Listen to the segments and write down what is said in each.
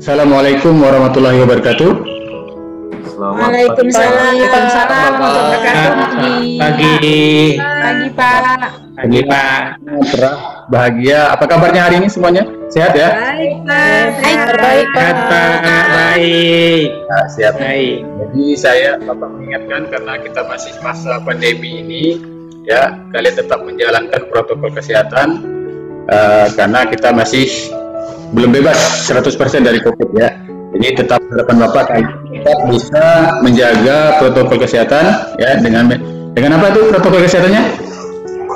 Assalamualaikum warahmatullahi wabarakatuh. Waalaikumsalam warahmatullahi wabarakatuh. Pagi Pak. pagi Pak. Cerah, bahagia. Apa kabarnya hari ini semuanya? Sehat ya? Baik Pak. Sehat Pak. Baik. Nah, siap. Baik. Jadi saya Bapak mengingatkan karena kita masih masa pandemi ini, ya kalian tetap menjalankan protokol kesehatan karena kita masih belum bebas 100% dari COVID ya. Jadi tetap harapan Bapak kita bisa menjaga protokol kesehatan ya dengan apa itu protokol kesehatannya?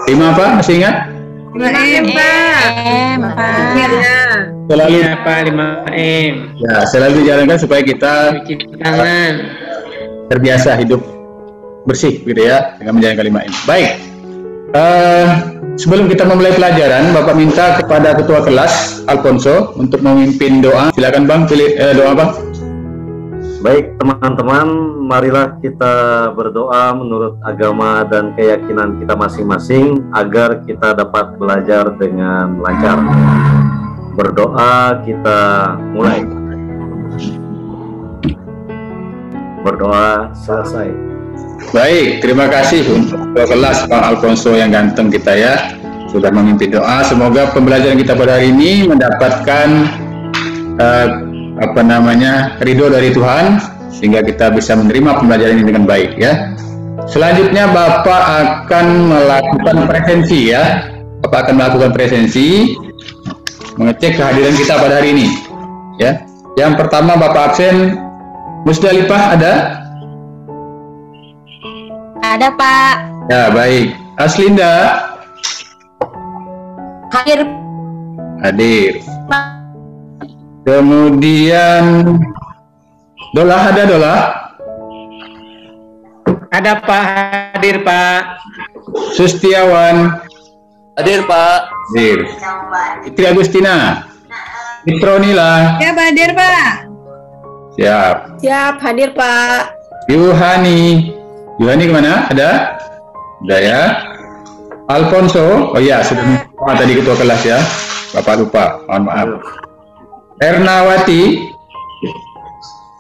5 apa? Masih ingat? 5M Pak. Selalu Iya Pak 5M. ya selalu dijalankan supaya kita Cuci tangan. terbiasa hidup bersih gitu ya dengan menjalankan 5M. Baik. Sebelum kita memulai pelajaran, Bapak minta kepada Ketua Kelas Alfonso untuk memimpin doa. Silakan Bang, pilih doa Bang. Baik teman-teman, marilah kita berdoa menurut agama dan keyakinan kita masing-masing agar kita dapat belajar dengan lancar. Berdoa kita mulai. Berdoa selesai. Baik, terima kasih untuk Ketua Kelas Bang Alfonso yang ganteng kita ya sudah memimpin doa. Semoga pembelajaran kita pada hari ini mendapatkan ridho dari Tuhan sehingga kita bisa menerima pembelajaran ini dengan baik ya. Selanjutnya Bapak akan melakukan presensi ya. Bapak akan melakukan presensi mengecek kehadiran kita pada hari ini ya. Yang pertama Bapak absen Musdalifah ada? Ada Pak. Ya baik. Aslinda hadir. Kemudian Dola ada Dola? Ada Pak, hadir Pak. Sustiawan Hadir Pak. hadir. Fitri Agustina. Fitronila Ya hadir Pak. siap. Siap hadir Pak. Yuhani kemana? Ada ya. Alfonso, oh ya sudah tadi ketua kelas ya. Bapak lupa, mohon maaf. Ernawati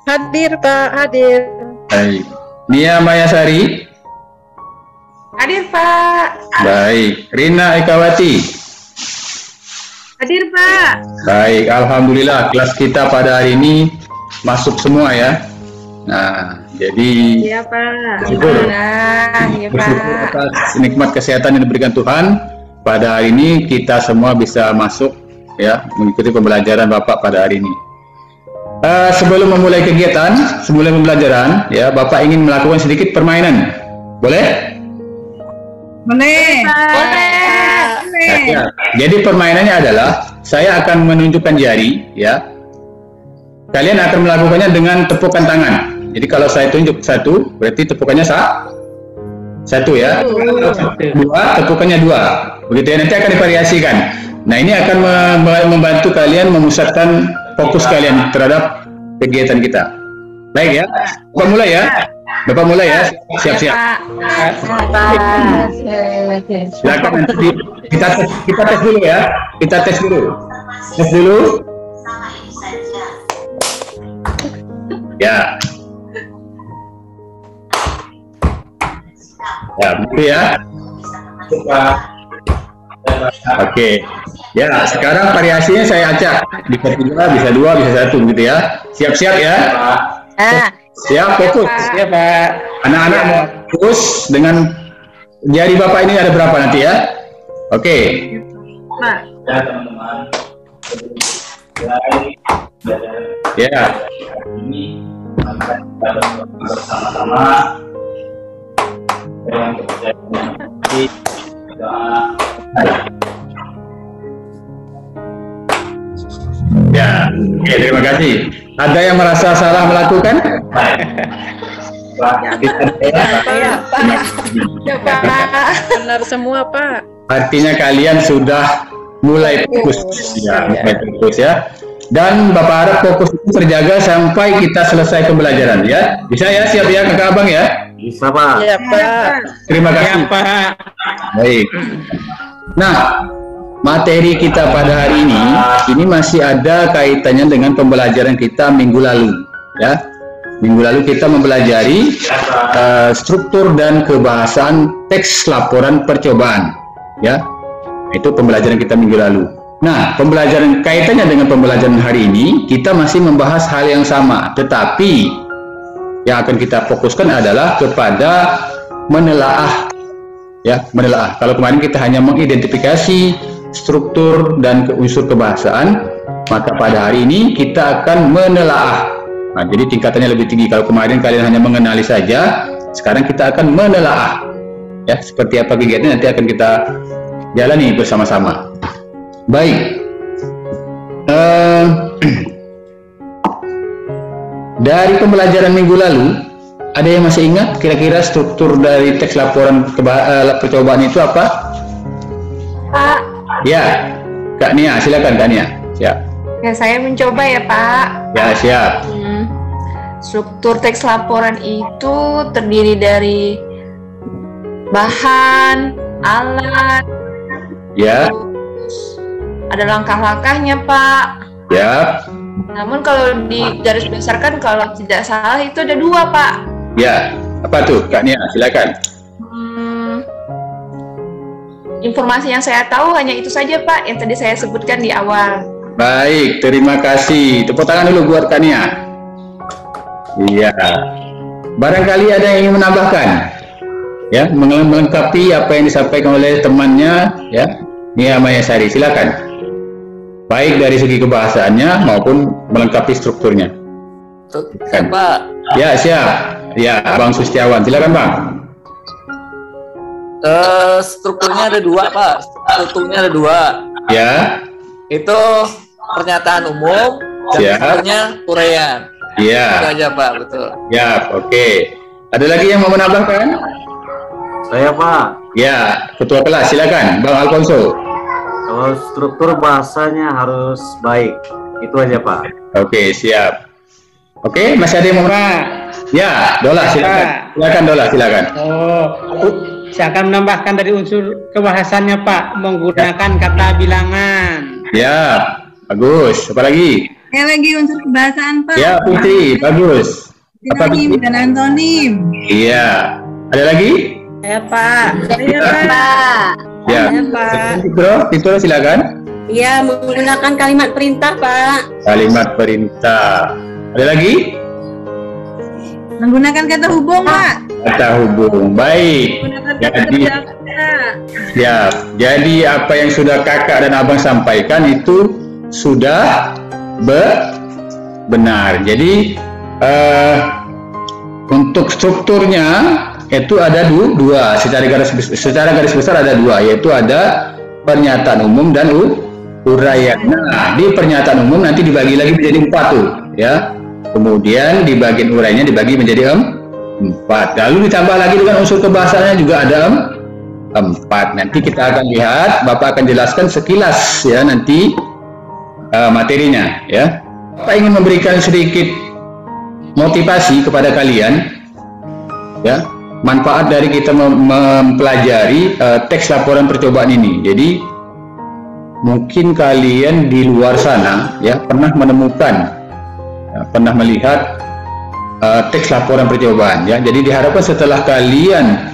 Hadir Pak, hadir. baik. Nia Mayasari Hadir Pak. baik. Rina Ekawati Hadir Pak. baik. Alhamdulillah kelas kita pada hari ini masuk semua ya. Nah jadi Iya Pak. Syukur. Iya bersyukur Pak. atas nikmat kesehatan yang diberikan Tuhan. Pada hari ini kita semua bisa masuk ya mengikuti pembelajaran Bapak pada hari ini. Sebelum memulai kegiatan, sebelum pembelajaran ya Bapak ingin melakukan sedikit permainan. Boleh? Boleh. Ya. Jadi permainannya adalah saya akan menunjukkan jari ya. Kalian akan melakukannya dengan tepukan tangan. Jadi kalau saya tunjuk satu, berarti tepukannya satu ya. Dua, tepukannya dua. Begitu ya, nanti akan divariasikan. Nah ini akan membantu kalian memusatkan fokus kalian terhadap kegiatan kita. Baik ya, Bapak mulai ya. Bapak mulai ya, siap-siap. Silakan nanti kita tes dulu ya. Kita tes dulu. Tes dulu. Ya. Ya, begitu ya. Oke. Ya, sekarang variasinya saya acak. Bisa 3, bisa 2, bisa 1 gitu ya. Siap-siap ya. Siap, fokus. Iya Pak. Anak-anak mau fokus dengan jari Bapak ini ada berapa nanti ya? Oke. Ya teman-teman. Ya. Ini akan kita bersama-sama dengan kepercayaan di doa. Ya. Oke, terima kasih. Ada yang merasa salah melakukan? Benar semua Pak. Artinya kalian sudah mulai fokus ya, mulai fokus ya. Dan Bapak harap fokus itu terjaga sampai kita selesai pembelajaran ya. Bisa ya, siap ya kakak abang ya? Bisa Pak. Iya Pak. Terima kasih. Iya Pak. Baik. Nah, materi kita pada hari ini masih ada kaitannya dengan pembelajaran kita minggu lalu, ya. Minggu lalu kita mempelajari struktur dan kebahasaan teks laporan percobaan, ya. Itu pembelajaran kita minggu lalu. Nah, pembelajaran kaitannya dengan pembelajaran hari ini kita masih membahas hal yang sama, tetapi yang akan kita fokuskan adalah kepada menelaah, ya, menelaah. Kalau kemarin kita hanya mengidentifikasi struktur dan unsur kebahasaan, maka pada hari ini kita akan menelaah. Nah, jadi tingkatannya lebih tinggi. Kalau kemarin kalian hanya mengenali saja, sekarang kita akan menelaah. Ya, seperti apa kegiatannya nanti akan kita jalani bersama-sama. Baik. Dari pembelajaran minggu lalu, ada yang masih ingat kira-kira struktur dari teks laporan percobaan itu apa? Pak. Ya, Kak Nia, silakan Kak Nia. Siap. Ya, saya mencoba ya, Pak. Ya, siap. Struktur teks laporan itu terdiri dari bahan, alat, Ya, terus ada langkah-langkahnya, Pak. ya, Namun kalau di garis besarkan kalau tidak salah itu ada 2, Pak. ya. Apa tuh, Kak Nia? Silakan. Informasi yang saya tahu hanya itu saja, Pak, yang tadi saya sebutkan di awal. Baik, terima kasih. Tepuk tangan dulu buat Kak Nia. Iya. Barangkali ada yang ingin menambahkan, ya, melengkapi apa yang disampaikan oleh temannya, ya, Nia Mayasari. Silakan. Baik dari segi kebahasaannya maupun melengkapi strukturnya. Pak. Ya, siap. Ya, Bang Sustiawan. Silakan, Bang. Strukturnya ada 2, Pak. Strukturnya ada 2. Ya. Itu pernyataan umum dan Ya. strukturnya uraian. Iya. Itu aja, Pak, betul. Ya, oke. Ada lagi yang mau menambahkan? Saya Pak, Ya, ketua kelas. Silakan, Bang Alfonso. kalau struktur bahasanya harus baik, itu aja Pak. Oke, siap. Oke, masih ada yang mau? Ya, Dola, silakan. Silakan, Dola, silakan. Saya akan menambahkan dari unsur kebahasannya, Pak, menggunakan kata bilangan. Ya, bagus. Apa lagi? Saya lagi unsur kebahasaan, Pak. Ya, Putri, bagus. Apa Sinonim Putri? dan antonim. Iya. Ada lagi? Ya, Pak. Iya, Pak. Ya. Fitro, silakan. Iya, menggunakan kalimat perintah, Pak. Kalimat perintah. Ada lagi? Menggunakan kata hubung, Pak. Kata hubung. Baik. Menggunakan Jadi, Pak. siap. Jadi apa yang sudah kakak dan abang sampaikan itu sudah benar. Jadi untuk strukturnya itu ada dua. Secara garis besar ada 2, yaitu ada pernyataan umum dan uraian. Nah, di pernyataan umum nanti dibagi lagi menjadi 4 tuh, ya. Kemudian di bagian uraiannya dibagi menjadi 4. Lalu ditambah lagi dengan unsur kebahasaannya juga ada 4. Nanti kita akan lihat, Bapak akan jelaskan sekilas ya nanti materinya, ya. Bapak ingin memberikan sedikit motivasi kepada kalian, ya, manfaat dari kita mempelajari teks laporan percobaan ini. Jadi mungkin kalian di luar sana ya pernah menemukan, pernah melihat teks laporan percobaan, ya. Jadi diharapkan setelah kalian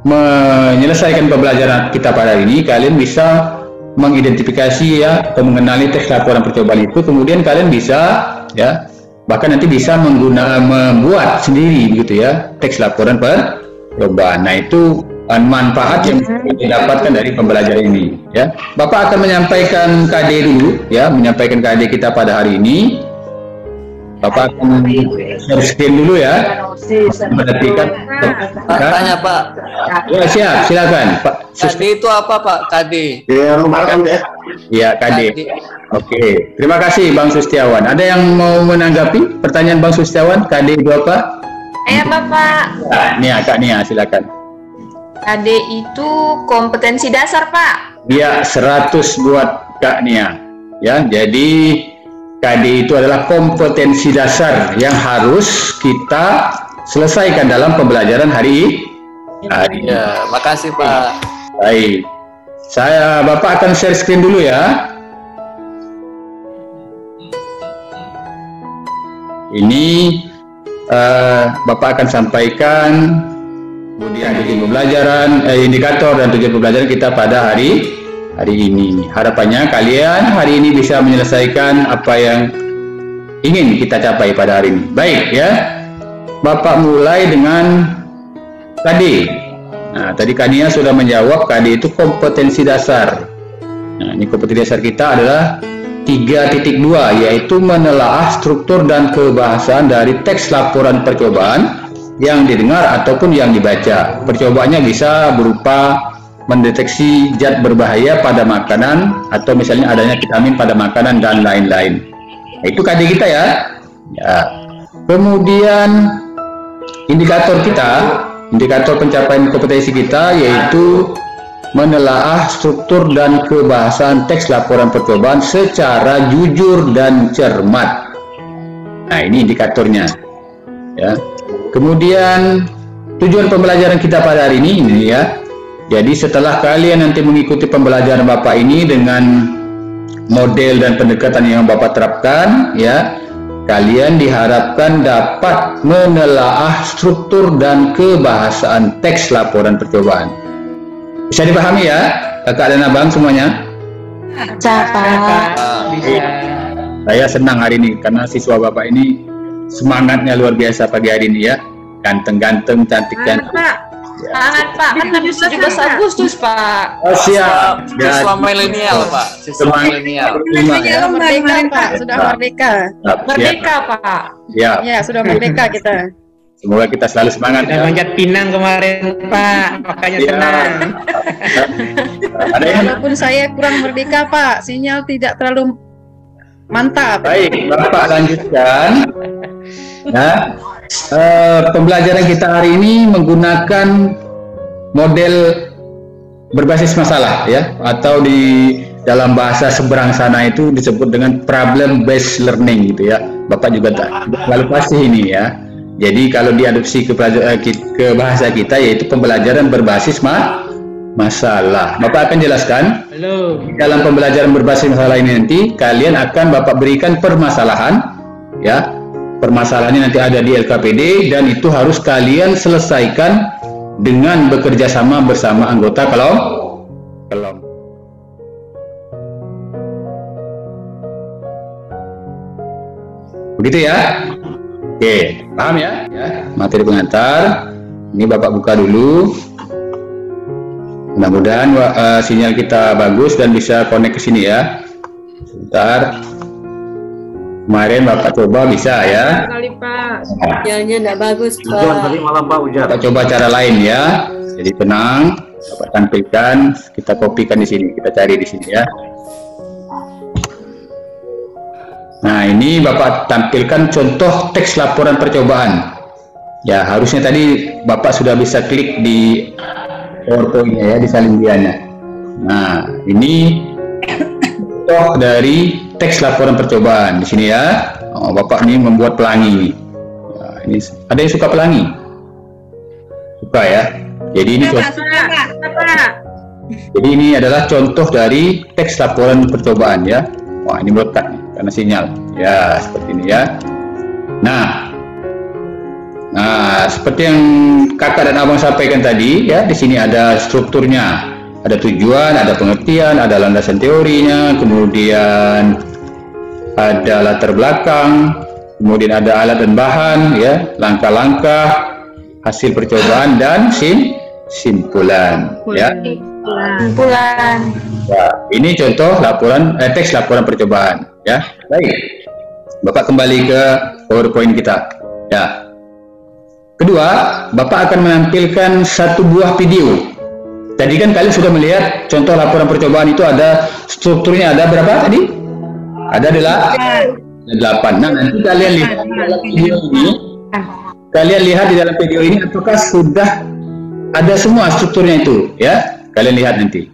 menyelesaikan pembelajaran kita pada hari ini, kalian bisa mengidentifikasi ya atau mengenali teks laporan percobaan itu, kemudian kalian bisa ya bahkan nanti bisa membuat sendiri begitu ya teks laporan percobaan. Nah, itu manfaat yang didapatkan dari pembelajaran ini, ya. Bapak akan menyampaikan KD dulu ya, menyampaikan KD kita pada hari ini. Bapak akan share screen dulu ya. Perhatikan. Pak, tanya Pak. Ya, siap, silakan Pak. KD itu apa Pak? KD. Ya, KD. Oke, terima kasih Bang Sustiawan. Ada yang mau menanggapi pertanyaan Bang Sustiawan? KD itu apa? Ya, Bapak. Nia, Kak Nia, silakan. KD itu kompetensi dasar, Pak. Ya, 100 buat Kak Nia. Ya, jadi KD itu adalah kompetensi dasar yang harus kita selesaikan dalam pembelajaran hari ini. Ya, makasih Pak. Baik. Bapak akan share screen dulu ya. Ini Bapak akan sampaikan kemudian tujuan pembelajaran, indikator dan tujuan pembelajaran kita pada hari ini. Harapannya kalian hari ini bisa menyelesaikan apa yang ingin kita capai pada hari ini. Baik ya, Bapak mulai dengan KD. Nah, tadi Kania sudah menjawab, KD itu kompetensi dasar. Nah, ini kompetensi dasar kita adalah 3.2, yaitu menelaah struktur dan kebahasaan dari teks laporan percobaan yang didengar ataupun yang dibaca. Percobaannya bisa berupa mendeteksi zat berbahaya pada makanan atau misalnya adanya vitamin pada makanan dan lain-lain. Nah, itu KD kita ya. Kemudian indikator kita, indikator pencapaian kompetensi kita yaitu menelaah struktur dan kebahasaan teks laporan percobaan secara jujur dan cermat. Nah, ini indikatornya ya. Kemudian tujuan pembelajaran kita pada hari ini ya. Jadi setelah kalian nanti mengikuti pembelajaran Bapak ini dengan model dan pendekatan yang Bapak terapkan ya, kalian diharapkan dapat menelaah struktur dan kebahasaan teks laporan percobaan. Bisa dipahami ya, kakak dan abang semuanya? Bisa, Pak. Bisa. Saya senang hari ini karena siswa Bapak ini semangatnya luar biasa pagi hari ini ya. Ganteng-ganteng, cantik-cantik. Semangat, Pak. Kan 17 Agustus, Pak. Oh, siap. Siswa milenial, Pak. Siswa milenial. Sudah merdeka, Pak. Sudah merdeka. Merdeka, Pak. Ya. Ya, sudah merdeka kita. Semoga kita selalu semangat Sudah ya. manjat pinang kemarin, Pak. Makanya Ya. senang. Ada yang Walaupun saya kurang merdeka, Pak, sinyal tidak terlalu mantap. baik, Bapak lanjutkan. Ya. Pembelajaran kita hari ini menggunakan model berbasis masalah ya, atau di dalam bahasa seberang sana itu disebut dengan problem based learning gitu ya. Bapak juga selalu pasti ini ya. Jadi kalau diadopsi ke bahasa kita yaitu pembelajaran berbasis masalah. Bapak akan jelaskan. Halo. Dalam pembelajaran berbasis masalah ini nanti kalian akan Bapak berikan permasalahan ya. Permasalahannya nanti ada di LKPD dan itu harus kalian selesaikan dengan bekerja sama bersama anggota kelompok. Begitu ya? Oke, paham ya? Materi pengantar. Ini Bapak buka dulu. Mudah-mudahan sinyal kita bagus dan bisa connect ke sini ya. Sebentar. Kemarin Bapak coba bisa ya. Kali, Pak. Sinyalnya enggak bagus, Tujuan tadi Pak. malam Pak Ujar. Bapak coba cara lain ya. Jadi tenang. Bapak tampilkan. Kita kopikan di sini. Kita cari di sini ya. Nah, ini Bapak tampilkan contoh teks laporan percobaan. Ya, harusnya tadi Bapak sudah bisa klik di PowerPoint-nya ya, di salindiannya. Nah, ini contoh dari teks laporan percobaan di sini ya. Bapak ini membuat pelangi. Nah, ini ada yang suka pelangi? Suka ya. Jadi ini contoh. Jadi ini adalah contoh dari teks laporan percobaan ya. Wah, ini melekat nih karena sinyal. Ya, seperti ini ya. Nah, seperti yang kakak dan abang sampaikan tadi ya, di sini ada strukturnya, ada tujuan, ada pengertian, ada landasan teorinya, kemudian ada latar belakang, kemudian ada alat dan bahan ya, langkah-langkah, hasil percobaan dan simpulan ya. Kumpulan. Ya, ini contoh teks laporan percobaan ya. Baik. Bapak kembali ke PowerPoint kita. Ya. Kedua, Bapak akan menampilkan satu buah video. Tadi kan kalian sudah melihat contoh laporan percobaan itu ada strukturnya, ada berapa tadi? Ada 8. Nah, nanti kalian lihat di dalam video ini. Kalian lihat di dalam video ini apakah sudah ada semua strukturnya itu ya? Kalian lihat nanti.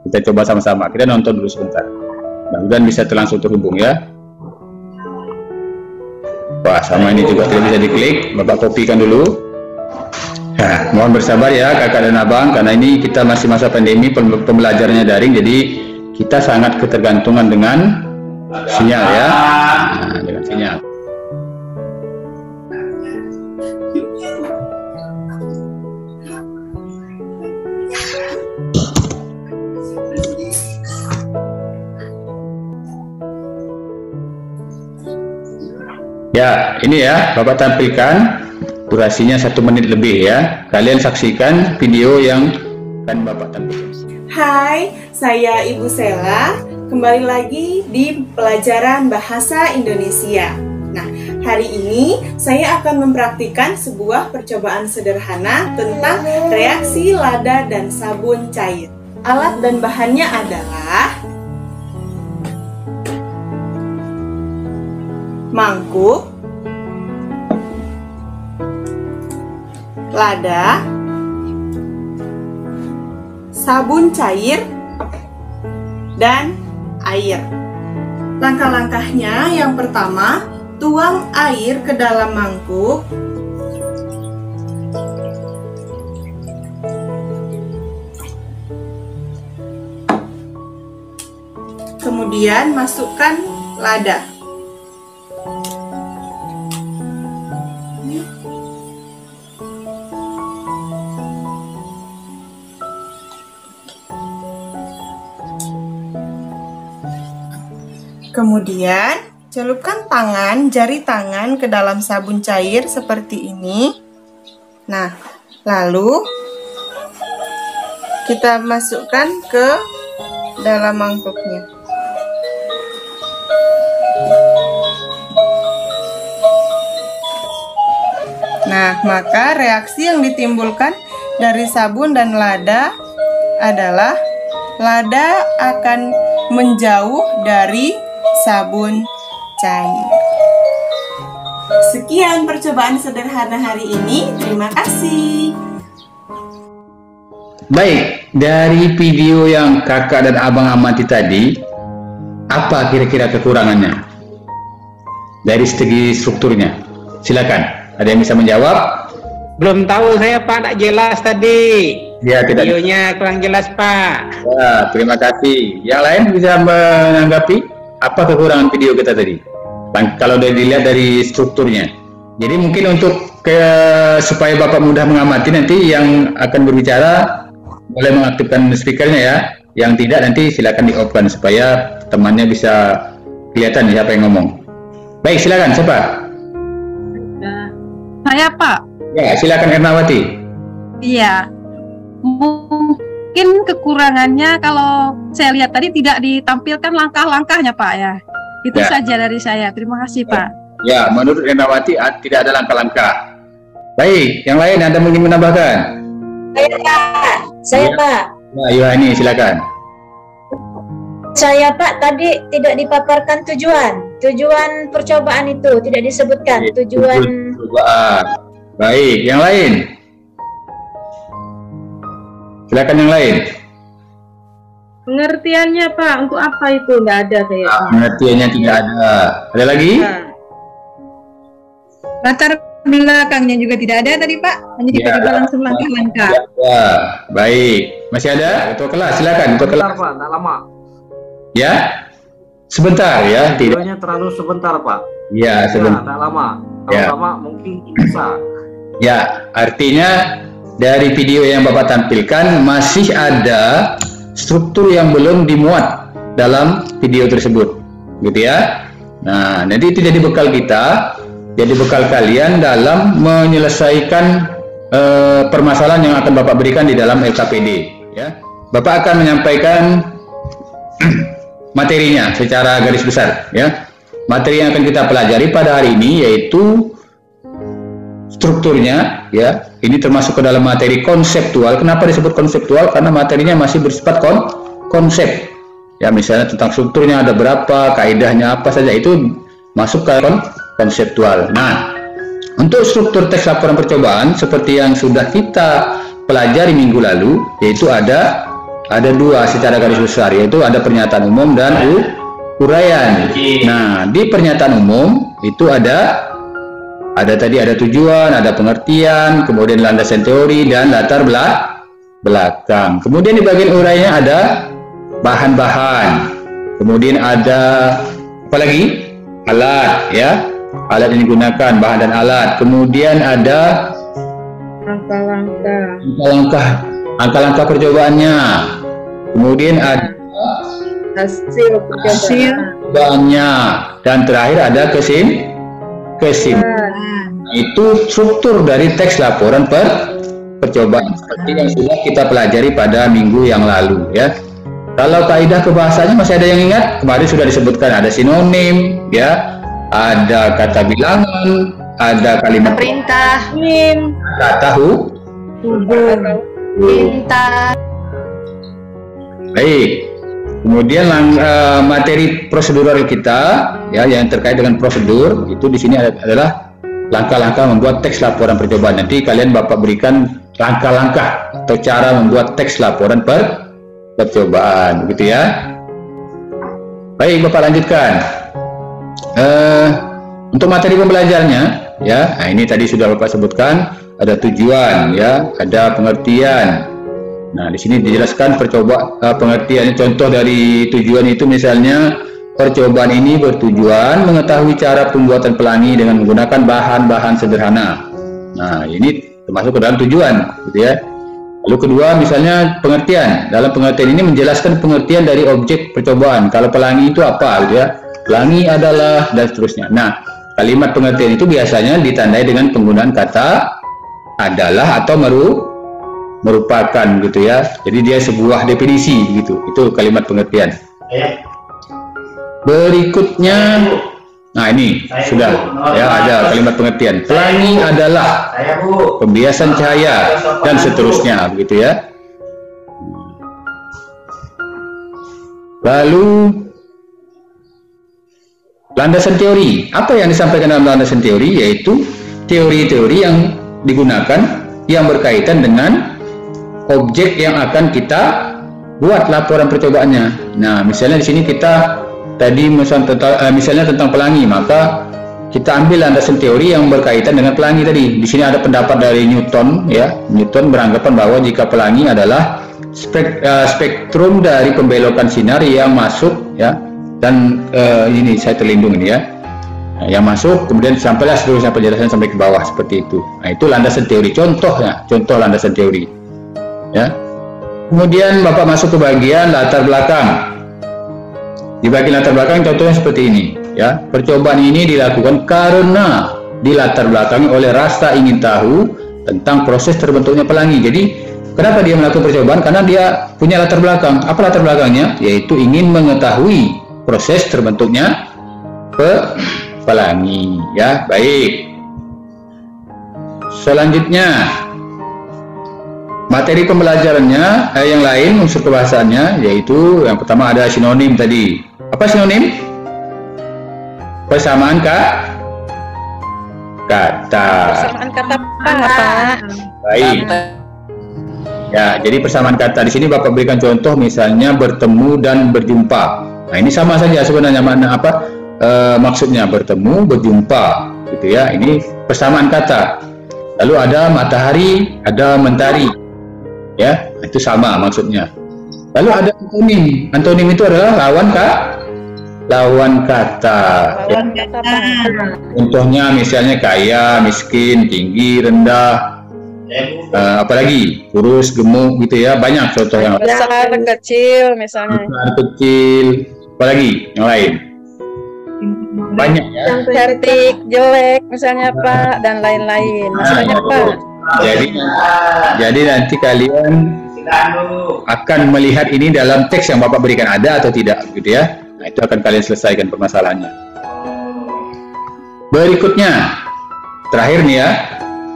Kita coba sama-sama. Kita nonton dulu sebentar. Mudah-mudahan bisa langsung terhubung ya. Wah, sama ini juga tidak bisa diklik. Bapak kopikan dulu. Nah, mohon bersabar ya kakak dan abang, karena ini kita masih masa pandemi, pembelajarannya daring, jadi kita sangat ketergantungan dengan sinyal ya. Nah, dengan sinyal. Ya, ini ya, Bapak tampilkan durasinya 1 menit lebih ya. Kalian saksikan video yang akan Bapak tampilkan. Hai, saya Ibu Sela. Kembali lagi di pelajaran Bahasa Indonesia. Nah, hari ini saya akan mempraktikkan sebuah percobaan sederhana tentang reaksi lada dan sabun cair. Alat dan bahannya adalah mangkuk, lada, sabun cair, dan air. Langkah-langkahnya yang pertama, tuang air ke dalam mangkuk. Kemudian masukkan lada. Kemudian, celupkan jari tangan ke dalam sabun cair seperti ini. Nah, lalu kita masukkan ke dalam mangkuknya. Nah, maka reaksi yang ditimbulkan dari sabun dan lada adalah lada akan menjauh dari sabun cair. Sekian percobaan sederhana hari ini. Terima kasih. Baik, dari video yang kakak dan abang amati tadi, apa kira-kira kekurangannya dari segi strukturnya? Silakan, ada yang bisa menjawab? Belum tahu saya Pak, tak jelas tadi. Ya, tidak. Videonya kurang jelas Pak. Ya, terima kasih. Yang lain bisa menanggapi? Apa kekurangan video kita tadi? Kalau dilihat dari strukturnya. Jadi mungkin untuk supaya Bapak mudah mengamati, nanti yang akan berbicara boleh mengaktifkan speakernya ya. Yang tidak nanti silakan di-off-kan supaya temannya bisa kelihatan siapa yang ngomong. Baik, silakan siapa? Saya Pak. Ya, silakan Ernawati. Iya. Mungkin kekurangannya kalau saya lihat tadi tidak ditampilkan langkah-langkahnya Pak ya. Itu Ya. saja dari saya. Terima kasih Pak. Ya, menurut Ernawati tidak ada langkah-langkah. Baik, yang lain ada mungkin menambahkan? Saya Ya. Pak. Nah, Yohani silakan. Saya Pak, tadi tidak dipaparkan tujuan percobaan itu tidak disebutkan tujuan. Percobaan. Baik, yang lain? Silakan yang lain. Pengertiannya Pak, untuk apa itu? Nggak ada kayaknya. Pengertiannya tidak ada. Ada lagi? Latar belakangnya juga tidak ada tadi Pak. Hanya tiba-tiba langsung langkah-langkah. Ya, baik. Masih ada? Ketua kelas, silakan. Ketua kelas. Sebentar Pak, tak lama. Ya, sebentar ya. Tidak. Videonya terlalu sebentar Pak. Ya, sebentar. Tak lama. Kalau Ya. lama mungkin bisa. Ya, artinya dari video yang Bapak tampilkan masih ada struktur yang belum dimuat dalam video tersebut, gitu ya. Nah, nanti itu jadi bekal kita, jadi bekal kalian dalam menyelesaikan permasalahan yang akan Bapak berikan di dalam LKPD, ya. Bapak akan menyampaikan materinya secara garis besar, ya. Materi yang akan kita pelajari pada hari ini yaitu strukturnya, ya. Ini termasuk ke dalam materi konseptual. Kenapa disebut konseptual? Karena materinya masih bersifat konsep. Ya, misalnya tentang strukturnya ada berapa, kaidahnya apa saja, itu masuk ke konseptual. Nah, untuk struktur teks laporan percobaan seperti yang sudah kita pelajari minggu lalu, yaitu ada dua secara garis besar, yaitu ada pernyataan umum dan uraian. Nah, di pernyataan umum itu ada Ada tadi ada tujuan, ada pengertian, kemudian landasan teori dan latar belakang. Kemudian di bagian urainya ada bahan-bahan. Kemudian ada apa lagi? Alat, ya. Alat yang digunakan, bahan dan alat. Kemudian ada angka-langkah percobaannya. Kemudian ada Hasil percobaannya, dan terakhir ada kesimpulan. Itu struktur dari teks laporan percobaan seperti yang sudah kita pelajari pada minggu yang lalu, ya. Kalau kaidah kebahasanya masih ada yang ingat? Kemarin sudah disebutkan ada sinonim, ya, ada kata bilangan, ada kalimat perintah, kata perintah. Baik. Kemudian materi prosedural kita, ya, yang terkait dengan prosedur itu di sini adalah langkah-langkah membuat teks laporan percobaan. Nanti kalian Bapak berikan langkah-langkah atau cara membuat teks laporan percobaan, begitu ya. Baik, Bapak lanjutkan. Untuk materi pembelajarnya, ya, nah ini tadi sudah Bapak sebutkan, ada tujuan, ya, ada pengertian. Nah, di sini dijelaskan pengertiannya. Contoh dari tujuan itu misalnya percobaan ini bertujuan mengetahui cara pembuatan pelangi dengan menggunakan bahan-bahan sederhana. Nah, ini termasuk ke dalam tujuan, gitu ya. Lalu kedua, misalnya pengertian. Dalam pengertian ini menjelaskan pengertian dari objek percobaan. Kalau pelangi itu apa, gitu ya? Pelangi adalah, dan seterusnya. Nah, kalimat pengertian itu biasanya ditandai dengan penggunaan kata adalah atau merupakan, gitu ya. Jadi dia sebuah definisi, gitu. Itu kalimat pengertian. Berikutnya, nah ini sudah, ya, ada kalimat pengertian. Pelangi adalah pembiasan cahaya dan seterusnya, begitu ya. Lalu landasan teori. Apa yang disampaikan dalam landasan teori? Yaitu teori-teori yang digunakan yang berkaitan dengan objek yang akan kita buat laporan percobaannya. Nah, misalnya di sini kita tadi misalnya tentang pelangi, maka kita ambil landasan teori yang berkaitan dengan pelangi tadi. Di sini ada pendapat dari Newton, ya. Newton beranggapan bahwa jika pelangi adalah spektrum dari pembelokan sinar yang masuk, ya, dan ini saya terlindung ini, ya. Nah, yang masuk kemudian sampailah seterusnya penjelasan sampai ke bawah seperti itu. Nah, itu landasan teori. Contohnya, contoh landasan teori. Ya. Kemudian Bapak masuk ke bagian latar belakang. Di bagian latar belakang contohnya seperti ini, ya. Percobaan ini dilakukan karena dilatar belakangi oleh rasa ingin tahu tentang proses terbentuknya pelangi. Jadi, kenapa dia melakukan percobaan? Karena dia punya latar belakang. Apa latar belakangnya? Yaitu ingin mengetahui proses terbentuknya pelangi, ya. Baik. Selanjutnya, materi pembelajarannya yang lain unsur kebahasaannya, yaitu yang pertama ada sinonim tadi. Apa sinonim? Persamaan kata. Persamaan kata Pak. Baik. Ya, jadi persamaan kata di sini Bapak berikan contoh misalnya bertemu dan berjumpa. Nah, ini sama saja sebenarnya makna apa? Maksudnya bertemu, berjumpa, gitu ya. Ini persamaan kata. Lalu ada matahari, ada mentari. Ya, itu sama maksudnya. Lalu ada antonim. Antonim itu adalah lawan kata. Lawan kata Pak. Contohnya misalnya kaya, miskin, tinggi, rendah, apalagi kurus, gemuk, gitu ya. Banyak contoh yang Besar, kecil misalnya. besar, kecil, apalagi yang lain. Banyak ya. Cantik, jelek misalnya Pak, dan lain-lain. Maksudnya Pak. Jadi nanti kalian akan melihat ini dalam teks yang Bapak berikan ada atau tidak, gitu ya. Nah, itu akan kalian selesaikan permasalahannya. Berikutnya, terakhir nih ya,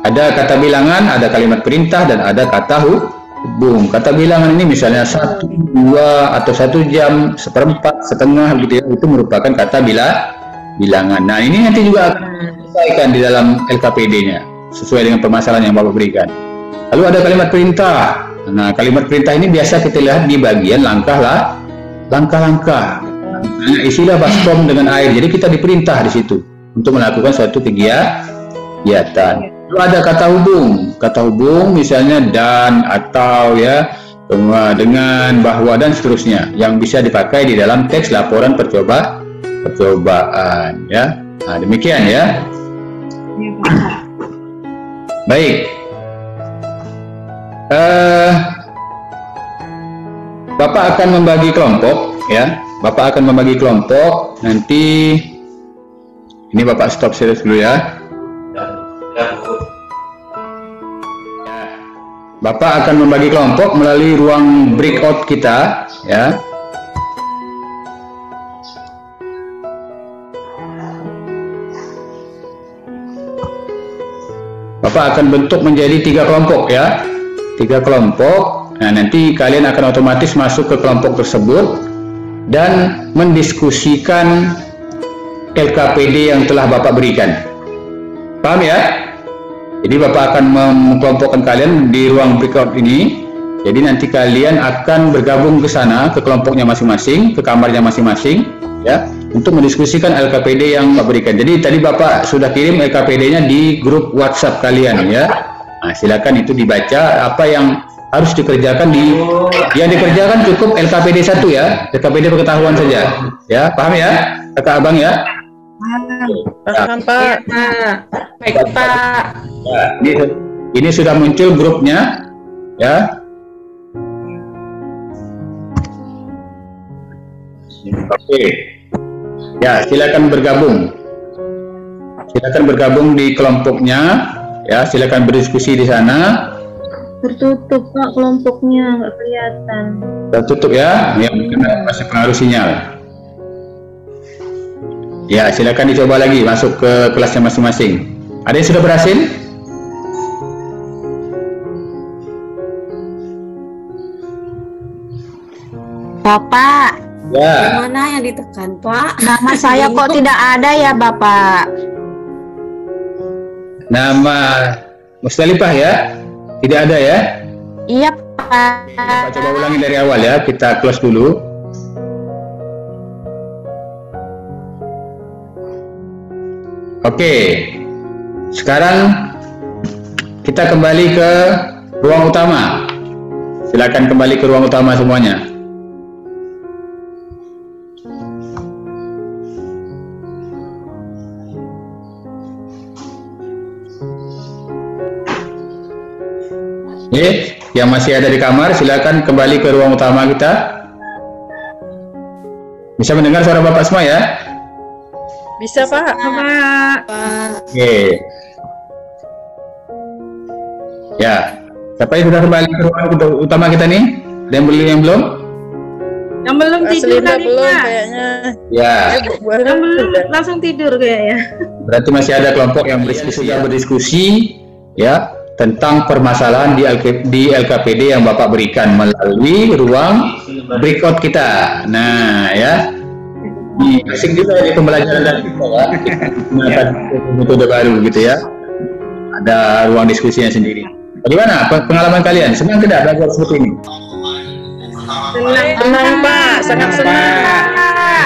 ada kata bilangan, ada kalimat perintah, dan ada kata hubung. Kata bilangan ini misalnya 1, 2, atau 1 jam, 1/4, setengah, gitu ya. Itu merupakan kata bilangan. Nah, ini nanti juga akan diselesaikan di dalam LKPD-nya sesuai dengan permasalahan yang Bapak berikan. Lalu ada kalimat perintah. Nah, kalimat perintah ini biasa kita lihat di bagian langkah-langkah. Nah, isilah baskom dengan air. Jadi kita diperintah di situ untuk melakukan suatu kegiatan. Kalau ada kata hubung misalnya dan, atau ya, dengan, bahwa dan seterusnya yang bisa dipakai di dalam teks laporan percobaan ya. Nah, demikian ya. Baik. Bapak akan membagi kelompok ya. Bapak akan membagi kelompok. Nanti ini Bapak stop serius dulu ya. Bapak akan membagi kelompok melalui ruang breakout kita ya. Bapak akan bentuk menjadi 3 kelompok ya. 3 kelompok. Nah, nanti kalian akan otomatis masuk ke kelompok tersebut dan mendiskusikan LKPD yang telah Bapak berikan. Paham ya? Jadi Bapak akan mengkelompokkan kalian di ruang breakout ini. Jadi nanti kalian akan bergabung ke sana, ke kelompoknya masing-masing, ke kamarnya masing-masing ya, untuk mendiskusikan LKPD yang Bapak berikan. Jadi tadi Bapak sudah kirim LKPD-nya di grup WhatsApp kalian ya. Nah, silakan itu dibaca apa yang harus dikerjakan yang dikerjakan cukup LKPD 1 ya, LKPD pengetahuan saja ya. Paham ya kakak abang ya? Paham Pak. Baik Pak. Ya, ini sudah muncul grupnya ya. Oke ya, silakan bergabung di kelompoknya ya. Silakan berdiskusi di sana. Tertutup Pak kelompoknya, nggak kelihatan. Tertutup ya, karena masih pengaruh sinyal. Ya, silakan dicoba lagi masuk ke kelasnya masing-masing. Ada yang sudah berhasil? Bapak, ya. mana yang ditekan Pak? Nama saya kok tidak ada ya Bapak? Nama Mustalifah ya? Tidak ada ya? Iya Pak. Kita coba ulangi dari awal ya, kita close dulu. Oke, sekarang kita kembali ke ruang utama. Silakan kembali ke ruang utama semuanya. Oke, yang masih ada di kamar silakan kembali ke ruang utama kita. Bisa mendengar suara Bapak semua ya? Bisa Pak. Oke. Ya, siapa yang sudah kembali ke ruang utama kita nih? Yang belum? Yang belum tidur tadi Pak. Kayaknya. Ya. Yang belum langsung tidur kayaknya. Berarti masih ada kelompok yang berdiskusi ya tentang permasalahan di LKPD yang Bapak berikan melalui ruang breakout kita. Nah, ya. Ini asik juga di pembelajaran dari kita ya. Metode baru gitu ya. Ada ruang diskusinya sendiri. Bagaimana pengalaman kalian? Senang tidak belajar seperti ini? Senang Pak, sangat senang.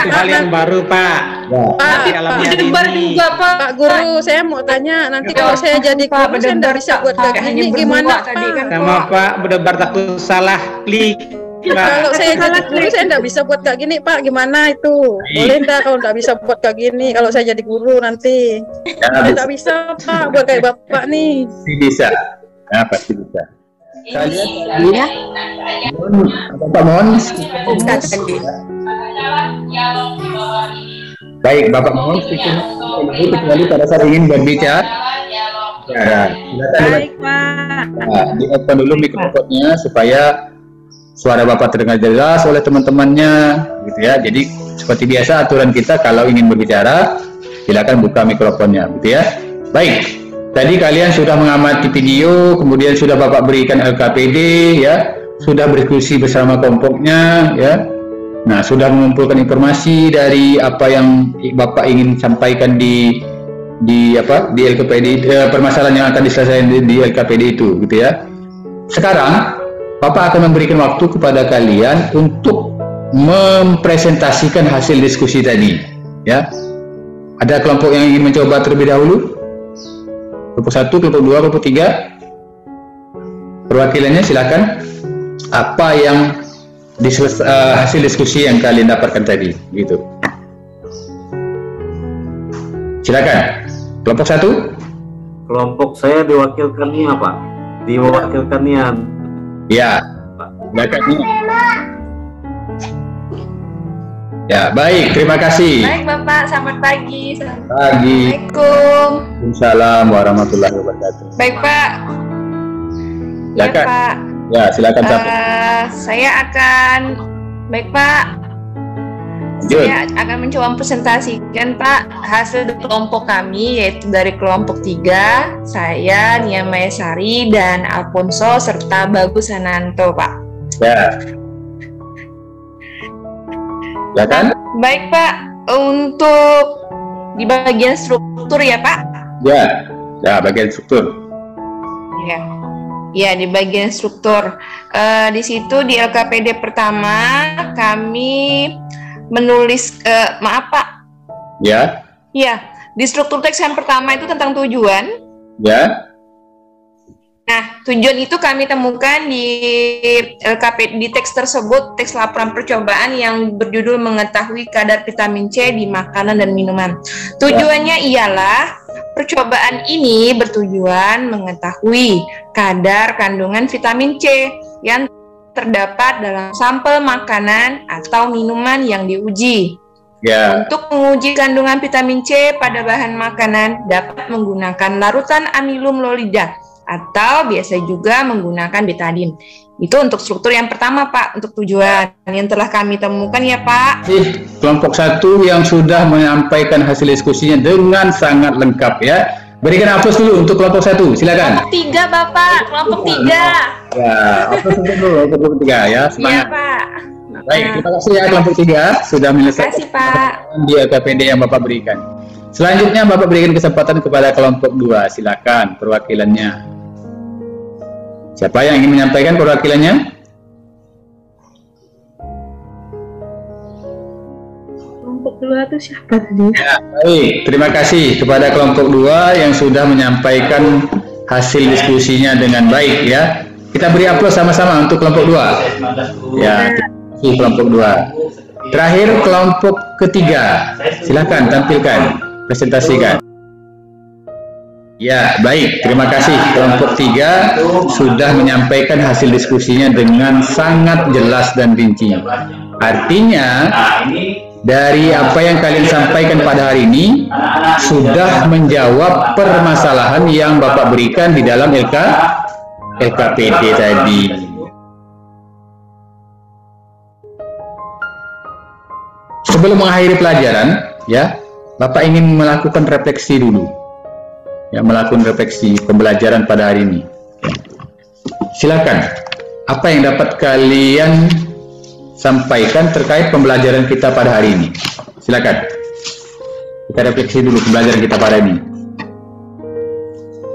Itu hal yang baru Pak. Pak, berdebar juga Pak Guru. Saya mau tanya, nanti kalau saya jadi guru saya nggak bisa buat kayak gini, gimana Pak? Sama Pak, berdebar takut salah klik. Kalau saya jadi guru saya nggak bisa buat kayak gini Pak, gimana itu? Boleh nggak kalau nggak bisa buat kayak gini? Kalau saya jadi guru nanti, saya nggak bisa Pak buat kayak Bapak nih. Bisa, nah, pasti bisa. Kalian ya? Bapak mohon. Baik, Bapak mohon kecuali pada saat ingin berbicara. Baik Pak. Nah, di-open dulu mikrofonnya supaya suara Bapak terdengar jelas oleh teman-temannya, gitu ya. Jadi seperti biasa aturan kita kalau ingin berbicara, silakan buka mikrofonnya, gitu ya. Baik, tadi kalian sudah mengamati video, kemudian sudah Bapak berikan LKPD, ya, sudah berdiskusi bersama kelompoknya, ya. Nah, sudah mengumpulkan informasi dari apa yang Bapak ingin sampaikan di LKPD, permasalahan yang akan diselesaikan di LKPD itu, gitu ya. Sekarang Bapak akan memberikan waktu kepada kalian untuk mempresentasikan hasil diskusi tadi, ya. Ada kelompok yang ingin mencoba terlebih dahulu? Kelompok 1, kelompok 2, kelompok 3. Perwakilannya silakan. Apa yang hasil diskusi yang kalian dapatkan tadi, gitu. Silakan. Kelompok 1. Kelompok saya diwakilkannya Pak. Diwakilkannya. Ya. Silakan. Ya, baik. Terima kasih. Baik Bapak, selamat pagi. Pagi. Assalamualaikum. Waalaikumsalam warahmatullahi wabarakatuh. Baik Pak. Ya, Pak. Ya, silakan saya akan, baik Pak. Saya akan mencoba presentasikan Pak hasil dari kelompok kami, yaitu dari kelompok 3, saya Nia Mayasari dan Alfonso serta Bagus Sananto Pak. Ya. Silakan. Baik Pak, untuk di bagian struktur ya Pak. Ya, bagian struktur. Ya. Ya, di bagian struktur. Di situ di LKPD pertama kami menulis, maaf Pak. Ya. Ya, di struktur teks yang pertama itu tentang tujuan. Ya. Nah, tujuan itu kami temukan di LKPD, di teks tersebut, teks laporan percobaan yang berjudul mengetahui kadar vitamin C di makanan dan minuman. Tujuannya ialah percobaan ini bertujuan mengetahui kadar kandungan vitamin C yang terdapat dalam sampel makanan atau minuman yang diuji. Ya. Untuk menguji kandungan vitamin C pada bahan makanan dapat menggunakan larutan amilum lolida atau biasa juga menggunakan betadin. Itu untuk struktur yang pertama Pak, untuk tujuan yang telah kami temukan ya Pak. Kelompok 1 yang sudah menyampaikan hasil diskusinya dengan sangat lengkap ya. Berikan aplaus dulu untuk kelompok 1, silakan. Kelompok 3 Bapak, kelompok 3. Ya, aplaus dulu untuk kelompok 3 ya, semangat. Iya Pak. Baik, terima kasih ya kelompok 3 sudah menyelesaikan. Terima kasih Pak. Di LKPD yang Bapak berikan. Selanjutnya Bapak berikan kesempatan kepada kelompok 2, silakan perwakilannya. Siapa yang ingin menyampaikan perwakilannya? Kelompok 2 itu siapa tadi? Ya, baik, terima kasih kepada kelompok 2 yang sudah menyampaikan hasil diskusinya dengan baik ya. Kita beri aplaus sama-sama untuk kelompok 2. Ya, terima kasih kelompok 2. Terakhir kelompok ketiga, silakan tampilkan, presentasikan. Ya, baik. Terima kasih. Kelompok 3 sudah menyampaikan hasil diskusinya dengan sangat jelas dan rinci. Artinya, dari apa yang kalian sampaikan pada hari ini, sudah menjawab permasalahan yang Bapak berikan di dalam LKPD tadi. Sebelum mengakhiri pelajaran, ya, Bapak ingin melakukan refleksi dulu. Ya, melakukan refleksi pembelajaran pada hari ini. Silakan, apa yang dapat kalian sampaikan terkait pembelajaran kita pada hari ini? Silakan, kita refleksi dulu pembelajaran kita pada hari ini.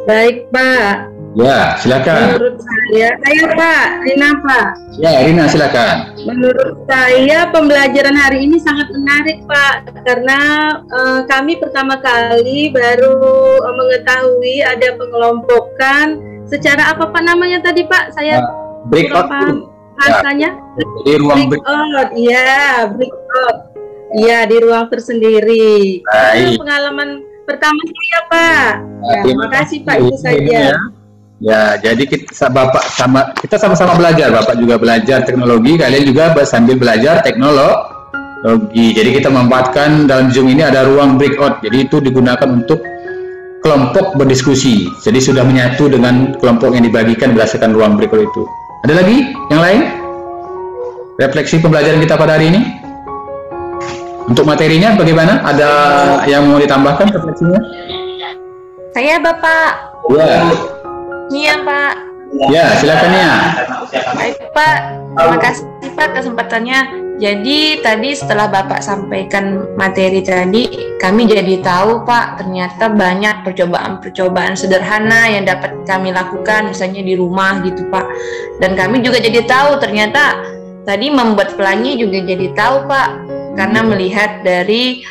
Baik Pak. Ya, silakan. Menurut saya Pak, Rina Pak. Ya, Rina silakan. Menurut saya pembelajaran hari ini sangat menarik Pak, karena kami pertama kali baru mengetahui ada pengelompokan secara apa Pak namanya tadi Pak? Saya breakout bahasanya. Di ruang breakout, ya breakout. Iya, di ruang tersendiri. Itu pengalaman pertama saya Pak. Ya, terima kasih Pak, itu saja. Ya, jadi kita sama-sama belajar. Bapak juga belajar teknologi, kalian juga sambil belajar teknologi. Jadi kita memanfaatkan dalam Zoom ini ada ruang breakout. Jadi itu digunakan untuk kelompok berdiskusi. Jadi sudah menyatu dengan kelompok yang dibagikan berdasarkan ruang breakout itu. Ada lagi yang lain? Refleksi pembelajaran kita pada hari ini? Untuk materinya bagaimana? Ada yang mau ditambahkan refleksinya? Saya Bapak. Ya. Nia Pak. Ya, silakan Nia. Baik Pak, terima kasih Pak kesempatannya. Jadi tadi setelah Bapak sampaikan materi tadi, kami jadi tahu Pak, ternyata banyak percobaan-percobaan sederhana yang dapat kami lakukan, misalnya di rumah gitu Pak. Dan kami juga jadi tahu ternyata tadi membuat pelangi juga jadi tahu Pak, karena melihat dari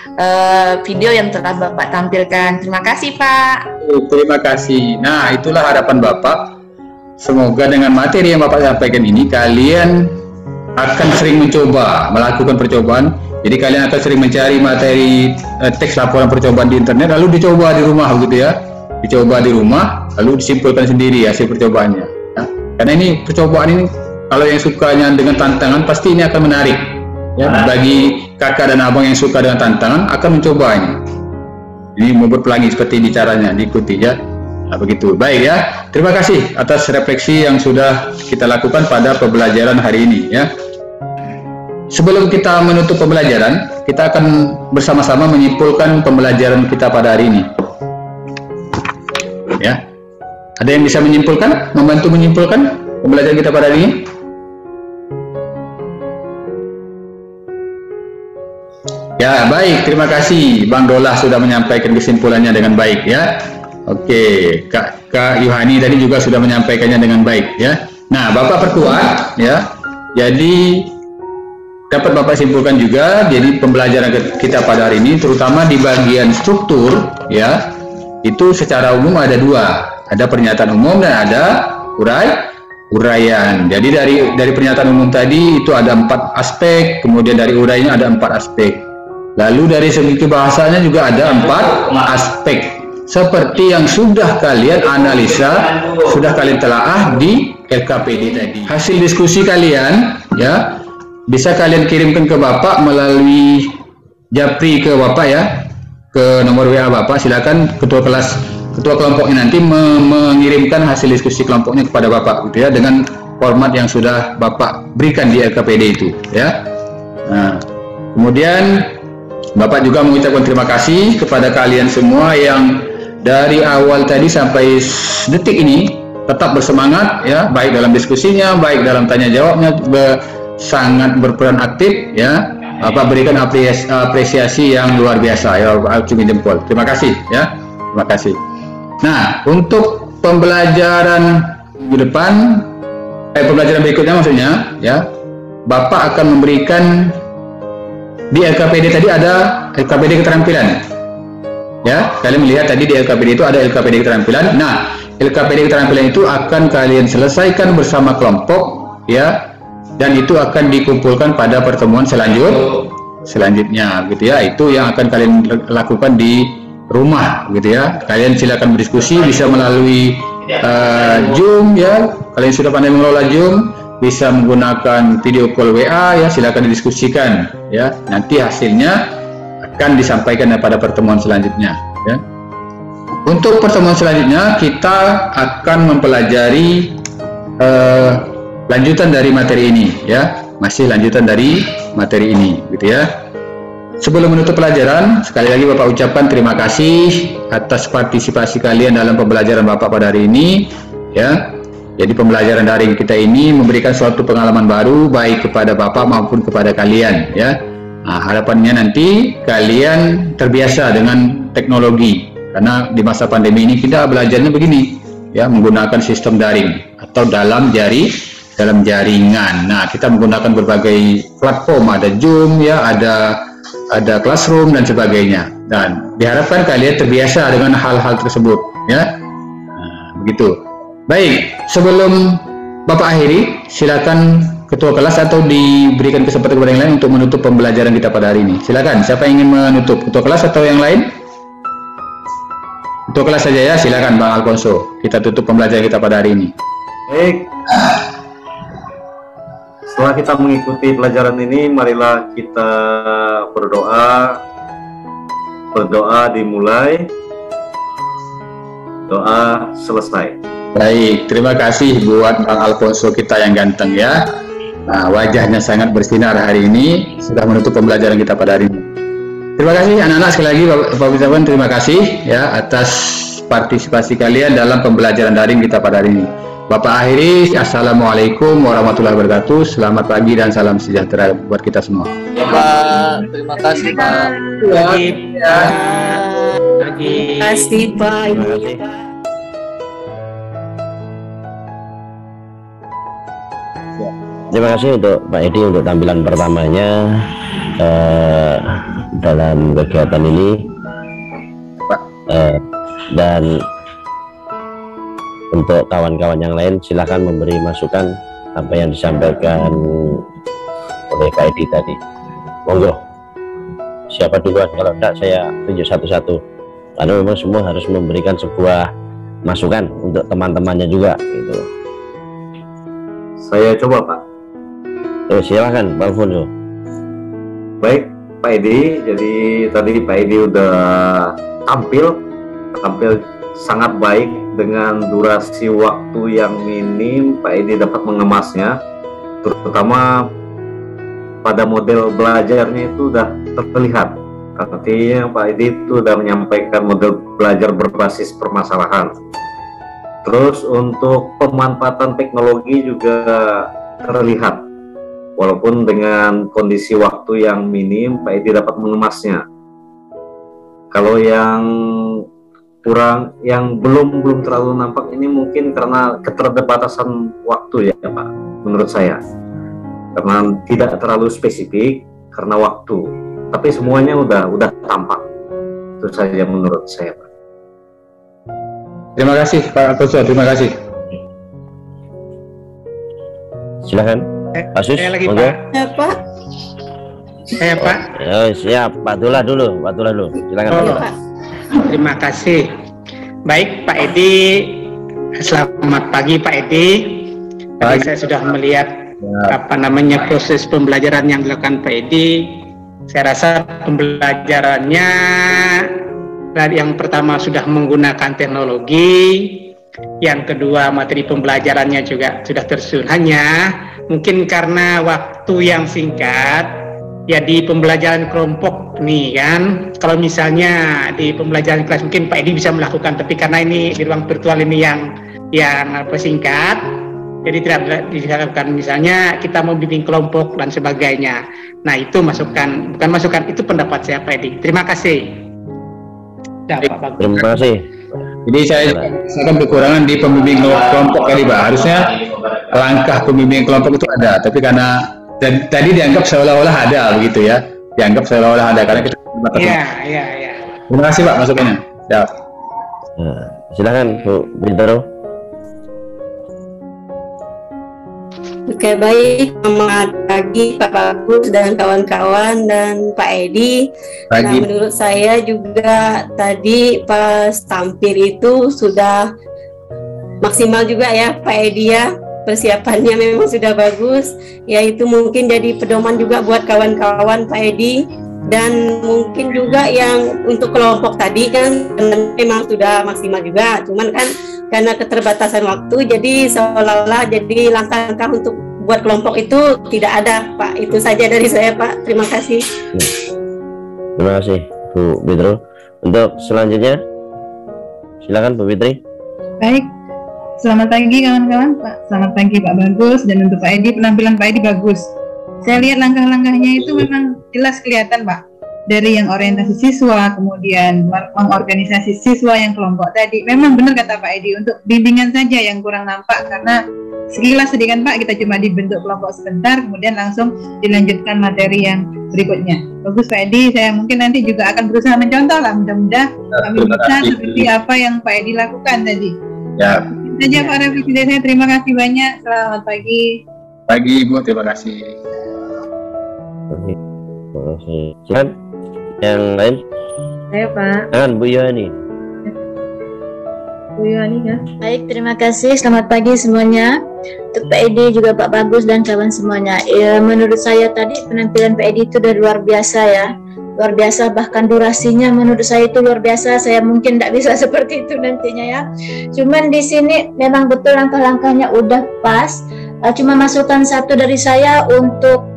video yang telah Bapak tampilkan. Terima kasih, Pak. Terima kasih. Nah, itulah harapan Bapak. Semoga dengan materi yang Bapak sampaikan ini, kalian akan sering mencoba melakukan percobaan. Jadi kalian akan sering mencari materi teks laporan percobaan di internet, lalu dicoba di rumah, gitu ya. Dicoba di rumah, lalu disimpulkan sendiri hasil percobaannya. Nah, karena ini percobaan ini, kalau yang sukanya dengan tantangan, pasti ini akan menarik. Ya, bagi kakak dan abang yang suka dengan tantangan, akan mencoba ini. Ini mau berpelangi seperti ini caranya, diikuti ya. Nah, begitu. Baik ya. Terima kasih atas refleksi yang sudah kita lakukan pada pembelajaran hari ini ya. Sebelum kita menutup pembelajaran, kita akan bersama-sama menyimpulkan pembelajaran kita pada hari ini. Ya. Ada yang bisa menyimpulkan, membantu menyimpulkan pembelajaran kita pada hari ini? Ya, baik. Terima kasih Bang Dolah sudah menyampaikan kesimpulannya dengan baik ya. Oke, Kak Yohani tadi juga sudah menyampaikannya dengan baik ya. Nah, Bapak perkuat ya. Jadi dapat Bapak simpulkan juga, jadi pembelajaran kita pada hari ini terutama di bagian struktur ya, itu secara umum ada dua, ada pernyataan umum dan ada uraian. Jadi dari pernyataan umum tadi itu ada 4 aspek, kemudian dari uraiannya ada 4 aspek, lalu dari segi bahasanya juga ada 4 aspek seperti yang sudah kalian analisa, sudah kalian telaah di LKPD tadi. Hasil diskusi kalian ya bisa kalian kirimkan ke Bapak melalui japri ke Bapak ya, ke nomor WA Bapak. Silakan ketua kelompoknya nanti mengirimkan hasil diskusi kelompoknya kepada Bapak gitu ya, dengan format yang sudah Bapak berikan di LKPD itu ya. Nah, kemudian Bapak juga mengucapkan terima kasih kepada kalian semua yang dari awal tadi sampai detik ini tetap bersemangat ya, baik dalam diskusinya, baik dalam tanya jawabnya, sangat berperan aktif ya. Bapak berikan apresiasi yang luar biasa ya, acungi jempol. Terima kasih ya, terima kasih. Nah, untuk pembelajaran di depan, pembelajaran berikutnya maksudnya ya, Bapak akan memberikan di LKPD tadi ada LKPD keterampilan. Ya, kalian melihat tadi di LKPD itu ada LKPD keterampilan. Nah, LKPD keterampilan itu akan kalian selesaikan bersama kelompok ya, dan itu akan dikumpulkan pada pertemuan selanjutnya gitu ya. Itu yang akan kalian lakukan di rumah gitu ya. Kalian silakan berdiskusi, bisa melalui Zoom ya. Kalian sudah pandai mengelola Zoom, bisa menggunakan video call WA ya, silakan didiskusikan ya. Nanti hasilnya akan disampaikan pada pertemuan selanjutnya ya. Untuk pertemuan selanjutnya kita akan mempelajari lanjutan dari materi ini ya, masih lanjutan dari materi ini gitu ya. Sebelum menutup pelajaran, sekali lagi Bapak ucapkan terima kasih atas partisipasi kalian dalam pembelajaran Bapak pada hari ini ya. Jadi pembelajaran daring kita ini memberikan suatu pengalaman baru baik kepada Bapak maupun kepada kalian ya. Nah, harapannya nanti kalian terbiasa dengan teknologi, karena di masa pandemi ini kita belajarnya begini ya, menggunakan sistem daring atau dalam jaringan. Nah, kita menggunakan berbagai platform, ada Zoom ya, ada Classroom dan sebagainya, dan diharapkan kalian terbiasa dengan hal-hal tersebut ya. Nah, begitu. Baik, sebelum Bapak akhiri, silakan ketua kelas atau diberikan kesempatan kepada yang lain untuk menutup pembelajaran kita pada hari ini. Silakan, siapa yang ingin menutup? Ketua kelas atau yang lain? Ketua kelas saja ya, silakan Bang Alfonso. Kita tutup pembelajaran kita pada hari ini. Baik. Setelah kita mengikuti pelajaran ini, marilah kita berdoa. Berdoa dimulai, doa selesai. Baik, terima kasih buat Bang Alfonso kita yang ganteng ya. Nah, wajahnya sangat bersinar hari ini, sudah menutup pembelajaran kita pada hari ini. Terima kasih anak-anak, sekali lagi Bapak ucapkan terima kasih ya atas partisipasi kalian dalam pembelajaran daring kita pada hari ini. Bapak akhiri, Assalamualaikum warahmatullahi wabarakatuh. Selamat pagi dan salam sejahtera buat kita semua. Ya Pak, terima kasih Pak. Terima kasih Pak. Terima kasih untuk Pak Edi untuk tampilan pertamanya. dalam kegiatan ini, dan untuk kawan-kawan yang lain silahkan memberi masukan apa yang disampaikan oleh Pak Edi tadi. Monggo, siapa duluan? Kalau enggak saya tunjuk satu-satu, karena memang semua harus memberikan sebuah masukan untuk teman-temannya juga gitu. Saya coba, Pak. Silahkan Pak Alfonso. Baik Pak Edi, jadi tadi Pak Edi udah tampil sangat baik dengan durasi waktu yang minim. Pak Edi dapat mengemasnya, terutama pada model belajarnya itu udah terlihat. Artinya Pak Edi itu udah menyampaikan model belajar berbasis permasalahan. Terus untuk pemanfaatan teknologi juga terlihat. Walaupun dengan kondisi waktu yang minim, Pak Edi dapat mengemasnya. Kalau yang kurang, yang belum terlalu nampak ini mungkin karena keterbatasan waktu ya Pak, menurut saya. Karena tidak terlalu spesifik karena waktu. Tapi semuanya udah tampak. Itu saja menurut saya, Pak. Terima kasih Pak Alfonso, terima kasih. Silakan. Pak Sus, saya lagi monggo. Pak. Ya, Pak. Saya Pak. Siap, Pak Dula dulu. Silakan Pak Dula. Terima kasih. Baik Pak Edi, selamat pagi Pak Edi. Tadi saya sudah melihat proses pembelajaran yang dilakukan Pak Edi. Saya rasa pembelajarannya yang pertama sudah menggunakan teknologi, yang kedua materi pembelajarannya juga sudah tersusun. Hanya mungkin karena waktu yang singkat, ya di pembelajaran kelompok nih kan, kalau misalnya di pembelajaran kelas mungkin Pak Edi bisa melakukan, tapi karena ini di ruang virtual ini yang singkat, jadi tidak dilakukan. Misalnya kita membimbing kelompok dan sebagainya. Nah itu bukan masukan, itu pendapat saya Pak Edi. Terima kasih. Terima kasih. Jadi saya kan kekurangan di pembimbing kelompok tadi Pak. Harusnya langkah pembimbing kelompok itu ada, tapi karena tadi dianggap seolah-olah ada begitu ya. Dianggap seolah-olah ada karena kita Iya. Terima kasih Pak masukannya. Ya. Silakan Bu Bintaro. Oke, baik. Selamat pagi Pak Bagus dan kawan-kawan dan Pak Edi. Nah, menurut saya juga tadi pas tampil itu sudah maksimal juga ya Pak Edi ya. Persiapannya memang sudah bagus. Ya itu mungkin jadi pedoman juga buat kawan-kawan Pak Edi. Dan mungkin juga yang untuk kelompok tadi kan memang sudah maksimal juga. Cuman kan karena keterbatasan waktu, jadi seolah-olah jadi langkah-langkah untuk buat kelompok itu tidak ada, Pak. Itu saja dari saya, Pak. Terima kasih. Terima kasih, Bu Fitri. Untuk selanjutnya, silakan Bu Fitri. Baik, selamat pagi kawan-kawan, Pak. Selamat pagi Pak Bagus, dan untuk Pak Edi, penampilan Pak Edi bagus. Saya lihat langkah-langkahnya itu memang jelas kelihatan, Pak. Dari yang orientasi siswa, kemudian mengorganisasi siswa yang kelompok tadi. Memang benar kata Pak Edi, untuk bimbingan saja yang kurang nampak, karena sekilas sedih kan Pak, kita cuma dibentuk kelompok sebentar, kemudian langsung dilanjutkan materi yang berikutnya. Bagus Pak Edi, saya mungkin nanti juga akan berusaha mencontoh lah, mudah-mudahan kami bisa seperti apa yang Pak Edi lakukan tadi. Ya. Itu saja Pak Raffi, saya terima kasih banyak. Selamat pagi. Pagi Ibu, terima kasih. Terima kasih. Silakan yang lain. Saya Pak. Silakan Bu Yohani. Bu Yohani ya. Baik, terima kasih. Selamat pagi semuanya. Untuk Pak Edi juga Pak Bagus dan kawan semuanya. Ya, menurut saya tadi penampilan Pak Edi itu udah luar biasa ya. Luar biasa, bahkan durasinya menurut saya itu luar biasa. Saya mungkin tidak bisa seperti itu nantinya ya. Cuman di sini memang betul langkah-langkahnya udah pas. Cuma masukan satu dari saya untuk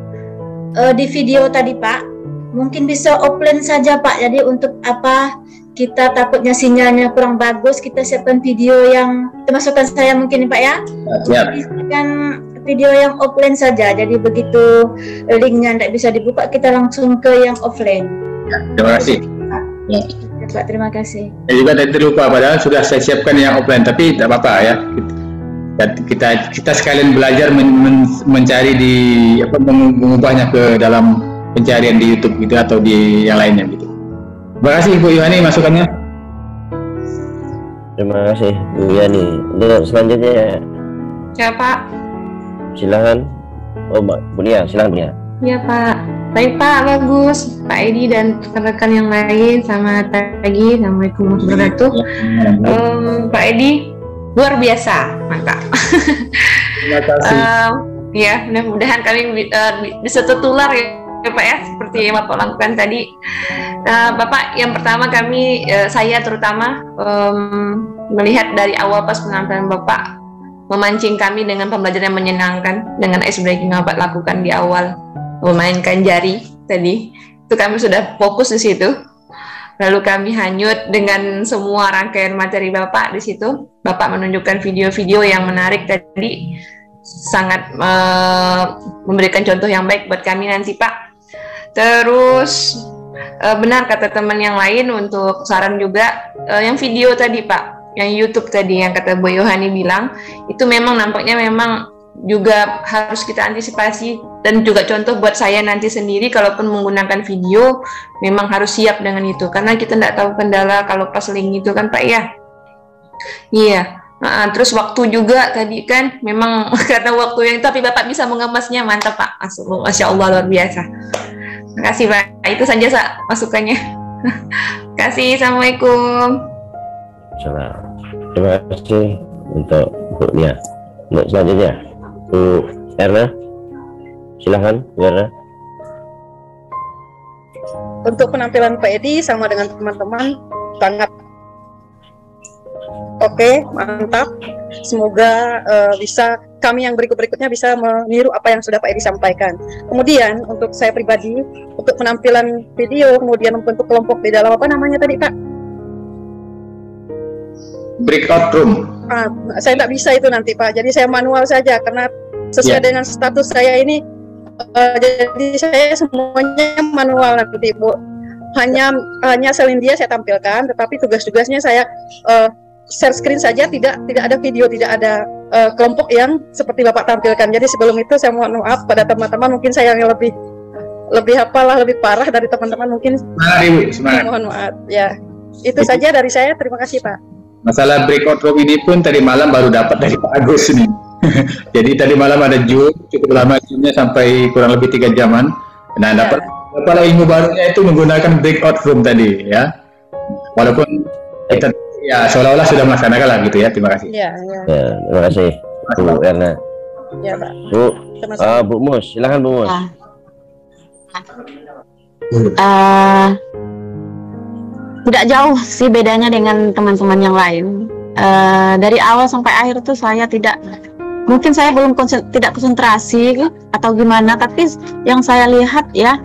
di video tadi Pak, mungkin bisa offline saja Pak. Jadi untuk apa kita takutnya sinyalnya kurang bagus, kita siapkan video yang termasukkan saya mungkin Pak ya. Siapkan video yang offline saja. Jadi begitu linknya tidak bisa dibuka, kita langsung ke yang offline. Ya, terima kasih. Ya. Pak, terima kasih. Ya, juga tadi terlupa, padahal sudah saya siapkan yang offline, tapi tidak apa-apa ya. Kita sekalian belajar mencari mengubahnya ke dalam pencarian di YouTube gitu atau di yang lainnya gitu. Terima kasih Bu Yohani masukannya. Terima kasih Bu Yani. Untuk selanjutnya Ya Pak. silakan. Oh Mbak Bu Nia, silakan Bu Nia. Ya Pak. Baik Pak, bagus. Pak Edi dan rekan-rekan yang lain, selamat pagi. Assalamualaikum warahmatullahi wabarakatuh. Pak Edi, luar biasa, mantap. Terima kasih. Ya, mudah-mudahan kami bisa tertular ya Pak ya, seperti yang Bapak lakukan tadi. Bapak, yang pertama saya terutama melihat dari awal pas penampilan Bapak memancing kami dengan pembelajaran yang menyenangkan dengan ice breaking yang Bapak lakukan di awal, memainkan jari tadi, itu kami sudah fokus di situ. Lalu kami hanyut dengan semua rangkaian materi Bapak di situ. Bapak menunjukkan video-video yang menarik tadi, sangat memberikan contoh yang baik buat kami nanti Pak. Terus benar kata teman yang lain untuk saran juga yang video tadi Pak, yang YouTube tadi yang kata Bu Yohani bilang, itu memang nampaknya memang juga harus kita antisipasi dan juga contoh buat saya nanti sendiri kalaupun menggunakan video memang harus siap dengan itu karena kita tidak tahu kendala kalau pas link itu kan Pak ya. Iya. Terus waktu juga tadi kan memang karena waktu yang tapi Bapak bisa mengemasnya mantap Pak. Masya Allah luar biasa. Terima kasih Pak. Itu saja masukannya. Terima kasih. Assalamualaikum. Terima kasih untuk Bu Nia. Untuk selanjutnya Bu Erna, silahkan Bu Erna. Untuk penampilan Pak Edi sama dengan teman-teman sangat oke, mantap. Semoga bisa kami yang berikutnya bisa meniru apa yang sudah Pak Edi sampaikan. Kemudian untuk saya pribadi, untuk penampilan video, kemudian membentuk kelompok di dalam apa namanya tadi Pak? Breakout room. Saya tidak bisa itu nanti Pak, jadi saya manual saja karena sesuai dengan status saya ini, jadi saya semuanya manual nanti Bu. Hanya Selindia saya tampilkan, tetapi tugas-tugasnya saya share screen saja, tidak ada video, tidak ada kelompok yang seperti Bapak tampilkan. Jadi sebelum itu saya mohon maaf pada teman-teman, mungkin saya yang lebih parah dari teman-teman mungkin. Semangat. Mohon maaf ya. Itu saja dari saya. Terima kasih Pak. Masalah breakout room ini pun tadi malam baru dapat dari Pak Agus ini. Jadi tadi malam ada Zoom, cukup lama Zoomnya sampai kurang lebih 3 jaman. Nah, dapat ilmu barunya itu menggunakan breakout room tadi ya. Walaupun kita ya seolah-olah sudah melaksanakan lah gitu ya. Terima kasih. Ya, terima kasih Bu Erna. Ya Pak. Bu Mus, silakan Bu Mus. Tidak jauh sih bedanya dengan teman-teman yang lain. Dari awal sampai akhir tuh saya mungkin saya belum tidak konsentrasi atau gimana, tapi yang saya lihat ya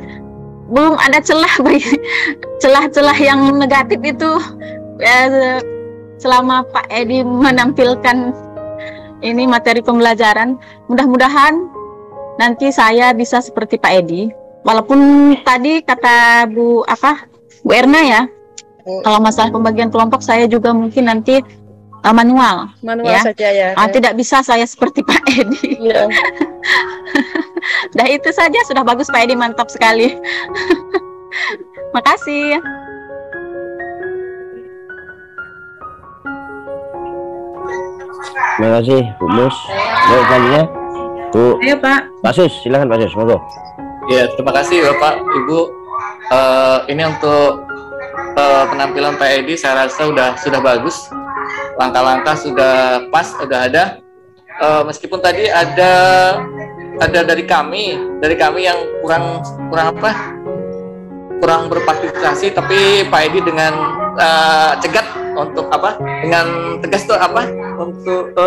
belum ada celah yang negatif itu selama Pak Edi menampilkan ini materi pembelajaran. Mudah-mudahan nanti saya bisa seperti Pak Edi. Walaupun tadi kata Bu Erna ya, kalau masalah pembagian kelompok saya juga mungkin nanti manual ya. Saja ya. Tidak bisa saya seperti Pak Edi. Ya. Dah itu saja sudah bagus Pak Edi, mantap sekali. Makasih. Terima kasih Bu Mus. Baik, selanjutnya Bu. Ayo Pak. Pak Sus, silakan Pak Sus, monggo. Ya, terima kasih Bapak, Ibu. Ini untuk penampilan Pak Edi saya rasa sudah bagus, langkah-langkah sudah pas, sudah ada. Meskipun tadi ada dari kami yang kurang berpartisipasi, tapi Pak Edi dengan cegat untuk dengan tegas tuh untuk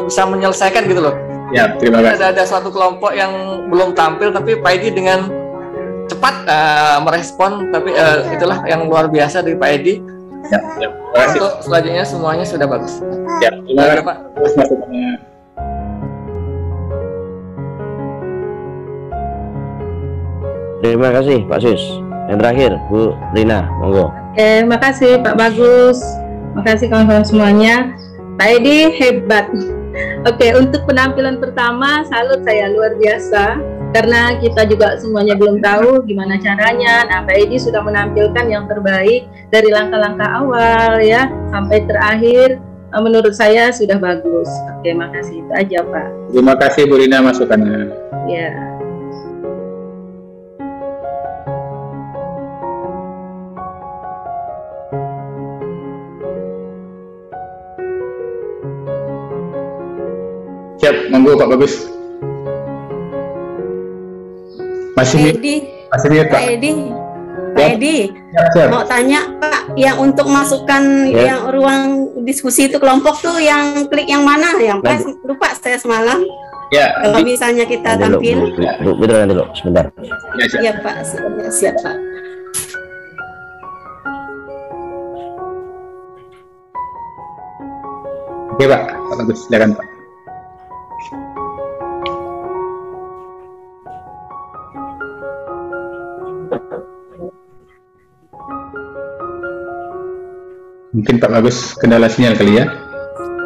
bisa menyelesaikan gitu loh. Ya, terima kasih. Ada suatu kelompok yang belum tampil, tapi Pak Edi dengan cepat merespon, tapi itulah yang luar biasa dari Pak Edi. Ya, terima kasih. Untuk selanjutnya semuanya sudah bagus. Ya, terima kasih Pak. Terima kasih Pak Sus. Yang terakhir Bu Rina, monggo. Terima kasih Pak Bagus. Terima kasih kawan-kawan semuanya. Pak Edi hebat. Oke, untuk penampilan pertama salut saya, luar biasa. karena kita juga semuanya belum tahu gimana caranya. Nah, Pak Edi sudah menampilkan yang terbaik dari langkah-langkah awal ya sampai terakhir. Menurut saya sudah bagus. Oke, makasih, itu aja Pak. Terima kasih Bu Rina masukannya. Ya. Siap, monggo Pak Bagus. Masih Pak lihat Pak. Pak Edi, mau tanya Pak, yang untuk masukkan yang ruang diskusi itu kelompok tuh yang klik yang mana? Yang pas lupa saya semalam. Ya. Kalau misalnya kita tampil. Betul nanti sebentar. Iya Pak, siap Pak. Oke Pak Bagus, silakan Pak. Mungkin Pak Bagus kendala sinyal kali ya.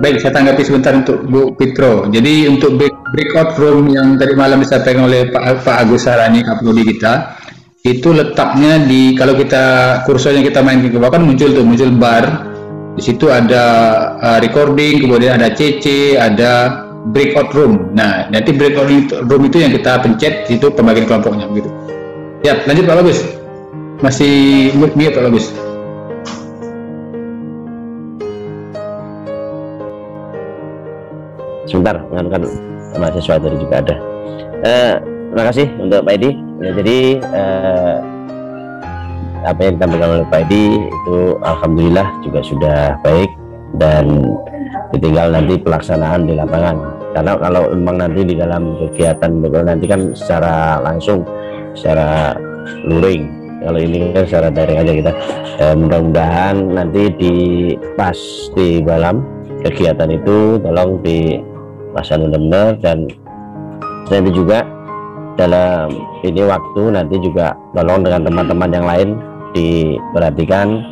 Baik, saya tanggapi sebentar untuk Bu Pitro. Jadi untuk breakout room yang tadi malam disampaikan oleh Pak Agus Sarani, Kaprodi kita, itu letaknya di, kalau kita kursornya kita main ke bawah kan muncul bar. Di situ ada recording, kemudian ada CC, ada breakout room. Nah, nanti breakout room itu yang kita pencet, itu pembagian kelompoknya begitu. Ya, lanjut Pak Bagus. Masih mute Pak Bagus. Sebentar, kan mahasiswa tadi juga ada. Terima kasih untuk Pak Edi. Ya, jadi apa yang ditampilkan oleh Pak Edi itu alhamdulillah juga sudah baik, dan ditinggal nanti pelaksanaan di lapangan. Karena kalau memang nanti di dalam kegiatan nanti kan secara langsung, secara luring. Kalau ini kan secara daring aja kita. Mudah-mudahan nanti pas di dalam kegiatan itu tolong dilaksanakan benar, dan nanti juga dalam ini waktu nanti juga tolong dengan teman-teman yang lain diperhatikan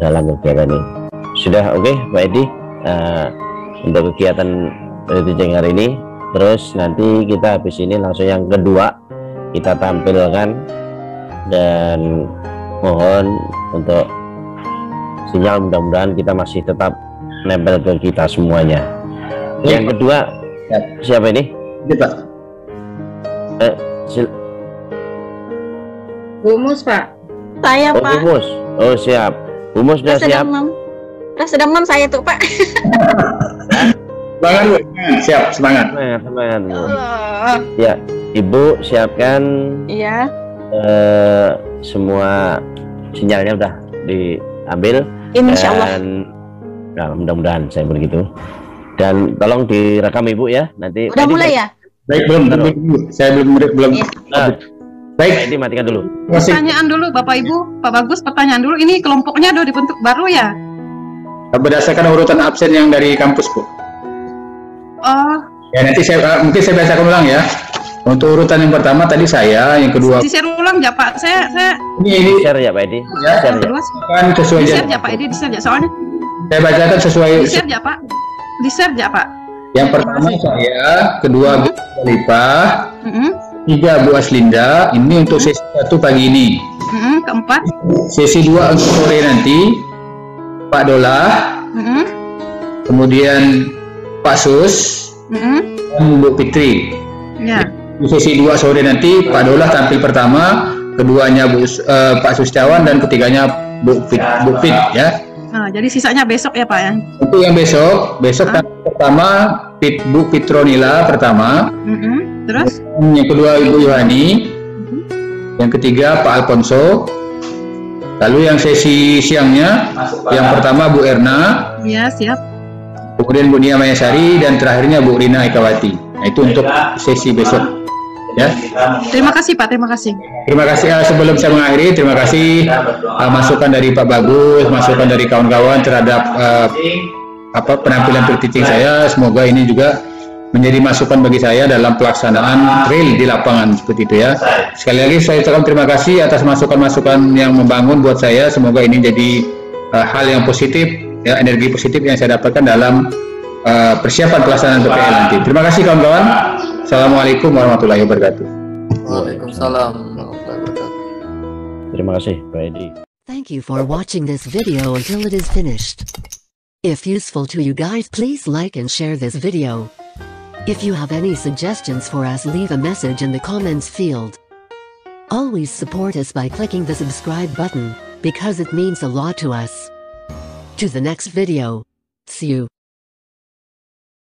dalam kegiatan ini. Sudah oke, Pak Edi, untuk kegiatan teaching hari ini. Terus nanti kita habis ini langsung yang kedua kita tampilkan, dan mohon untuk sinyal mudah-mudahan kita masih tetap nempel ke kita semuanya. Yang kedua siapa ini? Pak. Bumus Pak. Saya Pak. Bumus. Oh siap. Bumus sudah siap. Rasa demam saya tuh Pak. Semangat Bu. Siap, semangat. Semangat Bu. Ya, Ibu siapkan. Iya. Semua sinyalnya udah diambil. Insyaallah. Nah, mudah-mudahan saya begitu. Dan tolong direkam Ibu ya. Nanti udah mulai ya? Baik, belum. Saya belum. Ya. Baik. Ini matikan dulu. Pertanyaan dulu Bapak Ibu, Pak Bagus, pertanyaan dulu. Ini kelompoknya udah dibentuk baru ya? Berdasarkan urutan absen yang dari kampus, Bu. Oh. Ya, nanti mungkin saya bacakan ulang ya. Untuk urutan yang pertama tadi saya, yang kedua. Di-share ulang ya Pak. Saya ini share ya Pak Edi. Ya, share ya. Kan sesuai di-share ya Pak Edi, di-share ya soalnya. Saya bacakan sesuai. Di-share ya Pak. Di-share ya Pak. Yang pertama saya, kedua Bu Khalifah, tiga Bu Aslinda. Ini untuk sesi 1 pagi ini. Keempat. Sesi 2 untuk sore nanti Pak Dolah, kemudian Pak Sus, dan Bu Fitri. Ya. Di sesi 2 sore nanti Pak Dolah tampil pertama, keduanya Pak Suscawan, dan ketiganya Bu Fit ya. Nah, jadi sisanya besok ya Pak ya. Untuk yang besok tampil pertama Bu Fitronila pertama. Terus? Yang kedua Ibu Yohani. Yang ketiga Pak Alfonso. Lalu yang sesi siangnya yang pertama Bu Erna. Iya, siap. Kemudian Bu Nia Mayasari, dan terakhirnya Bu Rina Ekawati. Nah, itu untuk sesi besok. Ya. Terima kasih Pak, terima kasih. Terima kasih. Sebelum saya mengakhiri, terima kasih masukan dari Pak Bagus, masukan dari kawan-kawan terhadap penampilan pre-teaching saya. Semoga ini juga menjadi masukan bagi saya dalam pelaksanaan real di lapangan seperti itu ya. Sekali lagi saya ucapkan terima kasih atas masukan-masukan yang membangun buat saya. Semoga ini jadi hal yang positif ya, energi positif yang saya dapatkan dalam persiapan pelaksanaan PPL nanti. Terima kasih kawan-kawan. Assalamualaikum warahmatullahi wabarakatuh. Waalaikumsalam warahmatullahi wabarakatuh. Terima kasih Pak Edi. Thank you for watching this video until it is finished. If useful to you guys, please like and share this video. If you have any suggestions for us, leave a message in the comments field. Always support us by clicking the subscribe button, because it means a lot to us. To the next video. See you.